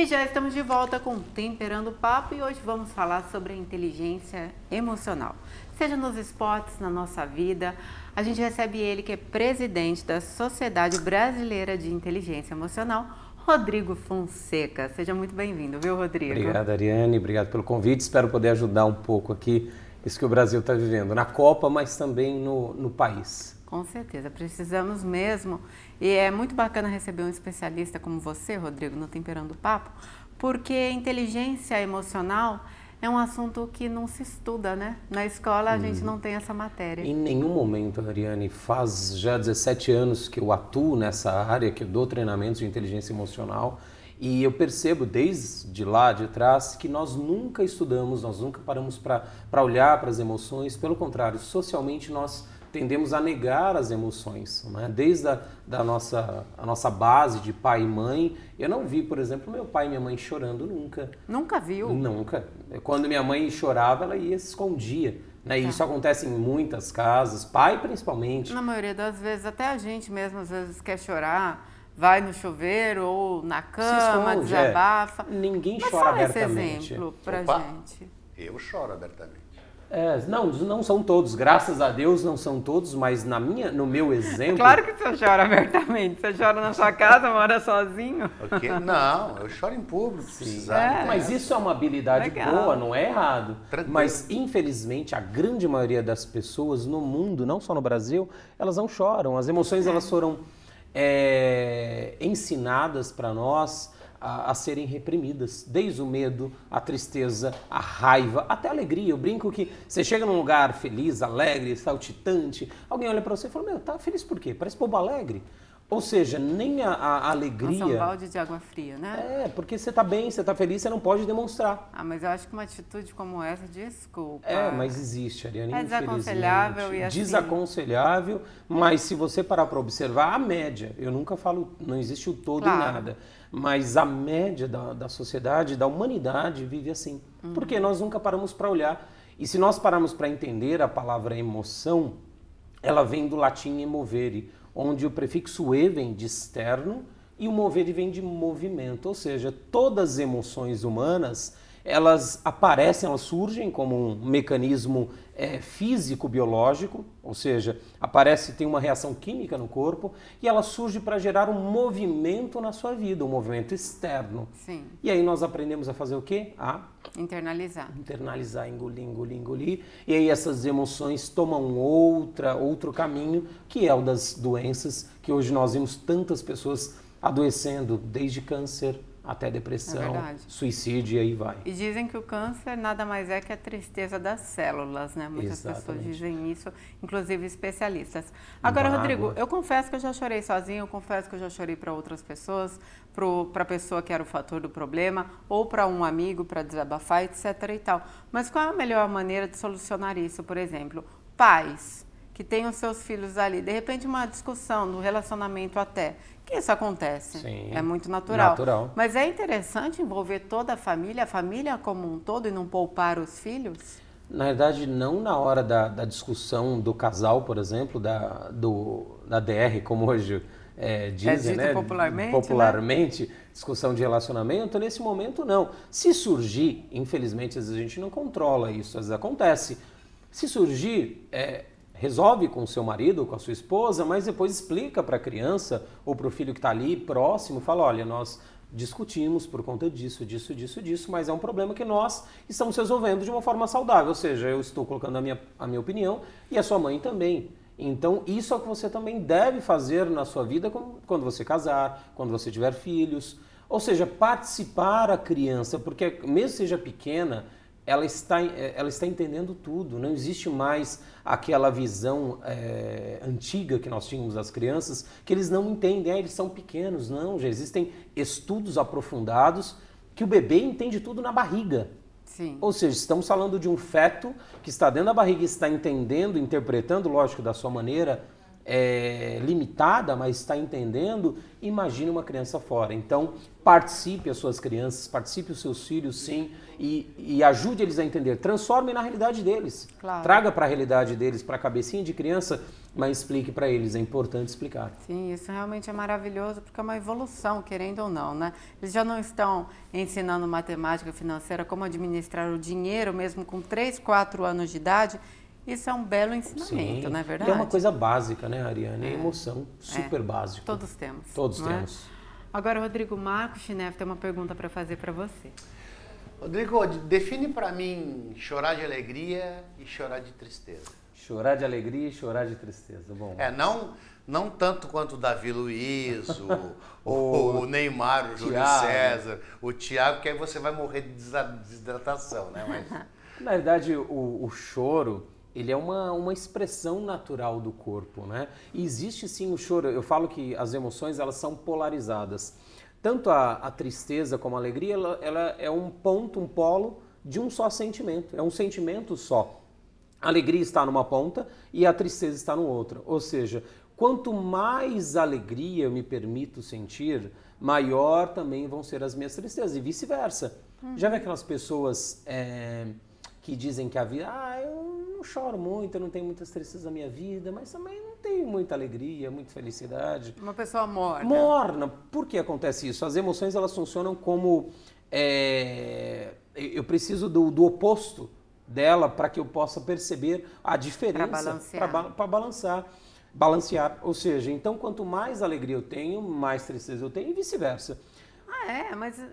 E já estamos de volta com Temperando o Papo e hoje vamos falar sobre a inteligência emocional. Seja nos esportes, na nossa vida, a gente recebe ele que é presidente da Sociedade Brasileira de Inteligência Emocional, Rodrigo Fonseca. Seja muito bem-vindo, viu, Rodrigo? Obrigado, Ariane. Obrigado pelo convite. Espero poder ajudar um pouco aqui isso que o Brasil está vivendo, na Copa, mas também no país. Com certeza, precisamos mesmo. E é muito bacana receber um especialista como você, Rodrigo, no Temperando o Papo, porque inteligência emocional é um assunto que não se estuda, né? Na escola a gente não tem essa matéria. Em nenhum momento, Ariane, faz já 17 anos que eu atuo nessa área, que eu dou treinamentos de inteligência emocional, e eu percebo desde lá de trás que nós nunca estudamos, nós nunca paramos para olhar para as emoções. Pelo contrário, socialmente nós tendemos a negar as emoções, né? Desde a nossa base de pai e mãe. Eu não vi, por exemplo, meu pai e minha mãe chorando nunca. Nunca viu? Nunca. Quando minha mãe chorava, ela ia se escondia, né? E isso acontece em muitas casas, pai principalmente. Na maioria das vezes, até a gente mesmo às vezes quer chorar, vai no chuveiro ou na cama, desabafa. Ninguém Mas chora fala abertamente. esse exemplo pra gente. Eu choro abertamente. Não são todos, graças a Deus não são todos, mas no meu exemplo... Claro que você chora abertamente, você chora na sua casa, mora sozinho. Okay? Não, eu choro em público, se precisar. Mas isso é uma habilidade boa, não é errado. Tranquilo. Mas infelizmente a grande maioria das pessoas no mundo, não só no Brasil, elas não choram. As emoções elas foram ensinadas para nós a serem reprimidas, desde o medo, a tristeza, a raiva, até a alegria. Eu brinco que você chega num lugar feliz, alegre, saltitante, alguém olha para você e fala, meu, tá feliz por quê? Parece bobo alegre. Ou seja, nem a alegria... Nossa, um balde de água fria, né? Porque você tá bem, você tá feliz, você não pode demonstrar. Mas eu acho que uma atitude como essa, desculpa. Mas existe, Ariane, desaconselhável e assim... Desaconselhável, mas se você parar para observar, a média, eu nunca falo, não existe o todo em nada, mas a média da sociedade, da humanidade vive assim. Porque nós nunca paramos para olhar. E se nós pararmos para entender a palavra emoção, ela vem do latim emovere, onde o prefixo e vem de externo e o movere vem de movimento. Ou seja, todas as emoções humanas, elas aparecem, elas surgem como um mecanismo físico-biológico, ou seja, tem uma reação química no corpo e ela surge para gerar um movimento na sua vida, um movimento externo. Sim. E aí nós aprendemos a fazer o quê? Internalizar, engolir. E aí essas emoções tomam outro caminho, que é o das doenças, que hoje nós vemos tantas pessoas adoecendo, desde câncer até depressão, suicídio e aí vai. E dizem que o câncer nada mais é que a tristeza das células, né? Muitas pessoas dizem isso, inclusive especialistas. Agora, Rodrigo, eu confesso que eu já chorei sozinho, eu confesso que eu já chorei para outras pessoas, para a pessoa que era o fator do problema, ou para um amigo, para desabafar, etc. e tal. Mas qual é a melhor maneira de solucionar isso? Por exemplo, pais que têm os seus filhos ali, de repente uma discussão no relacionamento até, que isso acontece, é muito natural. Mas é interessante envolver toda a família como um todo e não poupar os filhos? Na verdade, não na hora da discussão do casal, por exemplo, da DR, como hoje dizem, né? Popularmente, discussão de relacionamento, nesse momento não. Se surgir, infelizmente, às vezes a gente não controla isso, às vezes acontece. Se surgir, resolve com o seu marido ou com a sua esposa, mas depois explica para a criança ou para o filho que está ali próximo, fala, olha, nós discutimos por conta disso, mas é um problema que nós estamos resolvendo de uma forma saudável, ou seja, eu estou colocando a minha opinião e a sua mãe também. Então, isso é o que você também deve fazer na sua vida quando você casar, quando você tiver filhos, ou seja, participar a criança, porque mesmo que seja pequena, ela está entendendo tudo, não existe mais aquela visão antiga que nós tínhamos das crianças, que eles não entendem, eles são pequenos, não, já existem estudos aprofundados que o bebê entende tudo na barriga. Sim. Ou seja, estamos falando de um feto que está dentro da barriga e está entendendo, interpretando, lógico, da sua maneira limitada, mas está entendendo. Imagine uma criança fora. Então, participe as suas crianças, participe os seus filhos, sim, e ajude eles a entender. Transforme na realidade deles. Claro. Traga para a realidade deles, para a cabecinha de criança, mas explique para eles, é importante explicar. Sim, isso realmente é maravilhoso, porque é uma evolução, querendo ou não, né? Eles já não estão ensinando matemática financeira, como administrar o dinheiro, mesmo com 3, 4 anos de idade. Isso é um belo ensinamento, não é verdade? É uma coisa básica, né, Ariane? É emoção, super básico. Todos temos. Todos temos. Agora, Rodrigo, Marco Schneff tem uma pergunta para fazer para você. Rodrigo, define para mim chorar de alegria e chorar de tristeza. Chorar de alegria e chorar de tristeza. Bom. Não tanto quanto o Davi Luiz, o Neymar, o Júlio César, o Thiago, que aí você vai morrer de desidratação, né? Mas... Na verdade, o choro, ele é uma expressão natural do corpo, né? E existe sim o choro. Eu falo que as emoções, elas são polarizadas. Tanto a tristeza como a alegria, ela é um ponto, um polo de um só sentimento. É um sentimento só. A alegria está numa ponta e a tristeza está no outro. Ou seja, quanto mais alegria eu me permito sentir, maior também vão ser as minhas tristezas e vice-versa. Já vê aquelas pessoas que dizem que a vida... eu não choro muito, eu não tenho muitas tristezas na minha vida, mas também não tenho muita alegria, muita felicidade. Uma pessoa morna. Morna. Por que acontece isso? As emoções, elas funcionam como... eu preciso do oposto dela para que eu possa perceber a diferença, para balancear. Ou seja, então quanto mais alegria eu tenho, mais tristeza eu tenho e vice-versa. Mas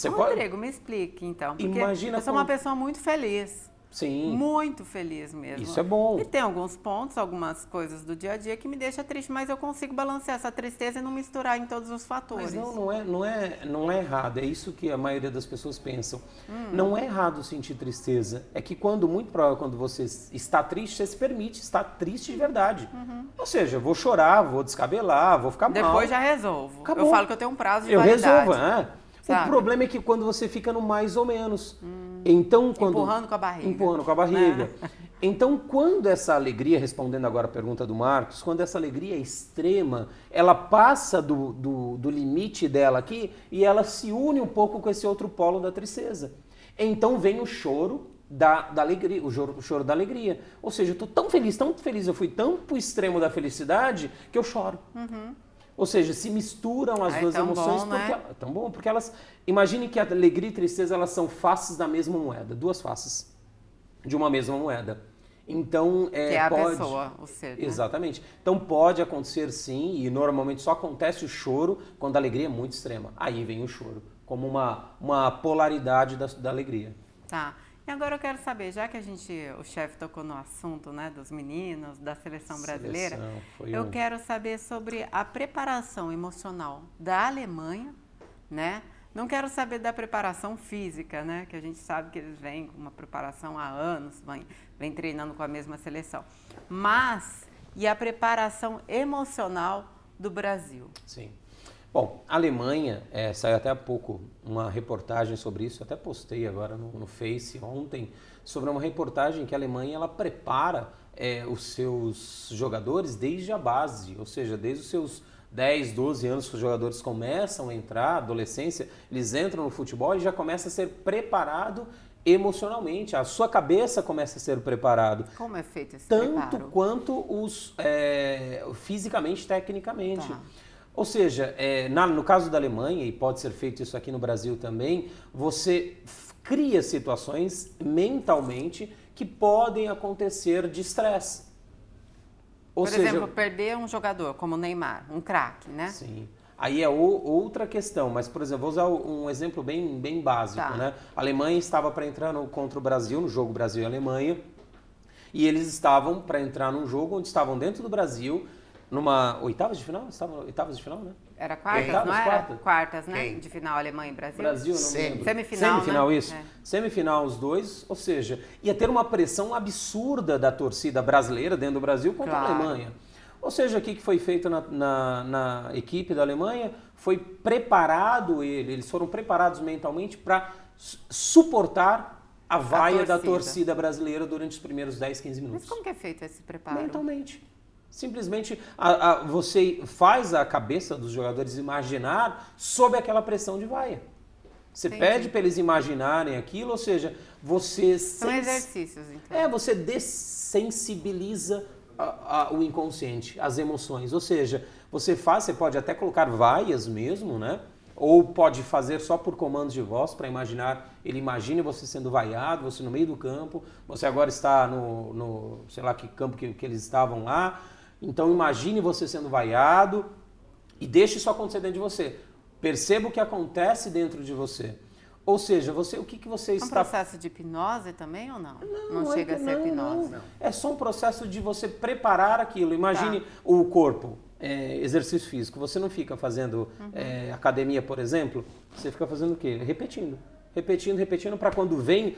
Rodrigo, me explique então, porque eu sou uma pessoa muito feliz. Sim. Muito feliz mesmo. Isso é bom. E tem alguns pontos, algumas coisas do dia a dia que me deixam triste, mas eu consigo balancear essa tristeza e não misturar em todos os fatores. Mas não é errado, é isso que a maioria das pessoas pensam. Não é errado sentir tristeza, é que muito provável, quando você está triste, você se permite estar triste de verdade. Ou seja, vou chorar, vou descabelar, vou ficar mal. Depois já resolvo. Acabou. Eu falo que eu tenho um prazo de validade. Eu resolvo, O problema é que quando você fica no mais ou menos. Então, empurrando com a barriga. Empurrando com a barriga. Então, quando essa alegria, respondendo agora a pergunta do Marcos, quando essa alegria é extrema, ela passa do limite dela aqui e ela se une um pouco com esse outro polo da tristeza. Então vem o choro da alegria, o choro da alegria. Ou seja, eu estou tão feliz, eu fui tão pro extremo da felicidade que eu choro. Ou seja, se misturam as duas emoções, tão bom, porque elas... Imagine que a alegria e a tristeza, elas são faces da mesma moeda, duas faces de uma mesma moeda. Então, que é a pessoa, o ser, né? Exatamente. Então, pode acontecer sim, e normalmente só acontece o choro quando a alegria é muito extrema. Aí vem o choro, como uma polaridade da alegria. Tá. E agora eu quero saber, já que o chefe tocou no assunto, né, dos meninos, da seleção brasileira, eu quero saber sobre a preparação emocional da Alemanha, né? Não quero saber da preparação física, né? Que a gente sabe que eles vêm com uma preparação há anos, vêm treinando com a mesma seleção. Mas, e a preparação emocional do Brasil? Sim. Bom, a Alemanha, saiu até há pouco uma reportagem sobre isso, até postei agora no Face ontem, sobre uma reportagem que a Alemanha ela prepara os seus jogadores desde a base, ou seja, desde os seus 10, 12 anos que os jogadores começam a entrar, adolescência, eles entram no futebol e já começa a ser preparado emocionalmente, a sua cabeça começa a ser preparado. Como é feito esse preparo? Tanto quanto fisicamente, tecnicamente. Tá. Ou seja, no caso da Alemanha, e pode ser feito isso aqui no Brasil também, você cria situações mentalmente que podem acontecer de estresse. Por exemplo, perder um jogador como o Neymar, um craque, né? Sim. Aí é outra questão, mas, por exemplo, vou usar um exemplo bem básico, né? A Alemanha estava para entrar contra o Brasil, no jogo Brasil e Alemanha, e eles estavam para entrar num jogo onde estavam dentro do Brasil, numa oitavas de final? Oitavas de final, né? Era quartas, não era? Quartas, né? De final, Alemanha e Brasil. Brasil, não lembro. Semifinal, né? Isso. Semifinal os dois, ou seja, ia ter uma pressão absurda da torcida brasileira dentro do Brasil contra a Alemanha. Ou seja, o que foi feito na equipe da Alemanha? Foi preparado eles foram preparados mentalmente para suportar a vaia da torcida brasileira durante os primeiros 10, 15 minutos. Mas como que é feito esse preparo? Mentalmente. Simplesmente você faz a cabeça dos jogadores imaginar sob aquela pressão de vaia. Você pede para eles imaginarem aquilo, ou seja, você... São exercícios, então. Você dessensibiliza o inconsciente, as emoções. Ou seja, você pode até colocar vaias mesmo, né? Ou pode fazer só por comandos de voz para imaginar, ele imagine você sendo vaiado, você no meio do campo, você agora está no sei lá que campo que eles estavam lá, então imagine você sendo vaiado e deixe isso acontecer dentro de você. Perceba o que acontece dentro de você. Ou seja, o que você está... É um processo de hipnose também ou não? Não chega a ser hipnose. Não. É só um processo de você preparar aquilo. Imagine o corpo. Exercício físico, você não fica fazendo academia, por exemplo, você fica fazendo o quê? Repetindo, para quando vem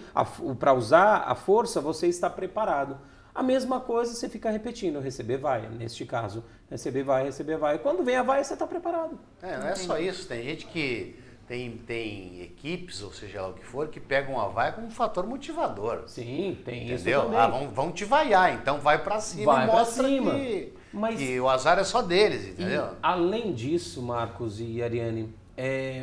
para usar a força, você está preparado. A mesma coisa você fica repetindo, receber vai, neste caso, receber vai. Quando vem a vai, você está preparado. Não é só isso, tem gente que tem equipes, ou seja lá o que for, que pegam a vaia como um fator motivador. Sim, tem isso também. Vão te vaiar, então vai pra cima e mostra que o azar é só deles, entendeu? E, além disso, Marcos e Ariane,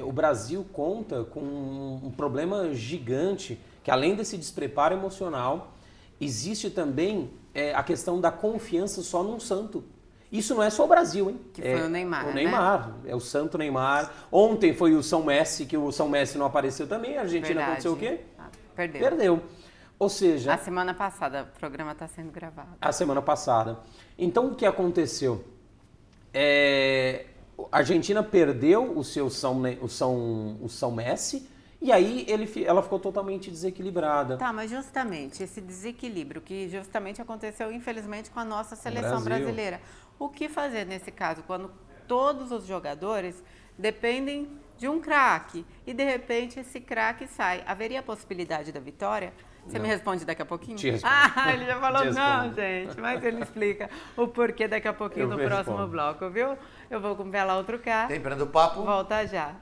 o Brasil conta com um problema gigante, que além desse despreparo emocional, existe também a questão da confiança só num santo. Isso não é só o Brasil, hein? Que foi o Neymar, O Neymar, né? É o santo Neymar. Ontem foi o São Messi, que o São Messi não apareceu também. A Argentina aconteceu o quê? Perdeu. Ou seja... A semana passada, o programa está sendo gravado. A semana passada. Então, o que aconteceu? A Argentina perdeu o São Messi, e aí ela ficou totalmente desequilibrada. Tá, mas justamente esse desequilíbrio que justamente aconteceu, infelizmente, com a nossa seleção brasileira. O que fazer nesse caso, quando todos os jogadores dependem de um craque e, de repente, esse craque sai? Haveria a possibilidade da vitória? Você me responde daqui a pouquinho? Te respondo. Ele já falou não, gente, mas ele explica o porquê daqui a pouquinho no próximo bloco, viu? Eu vou com o Bela Outro Cá. Tem prendo o papo? Volta já.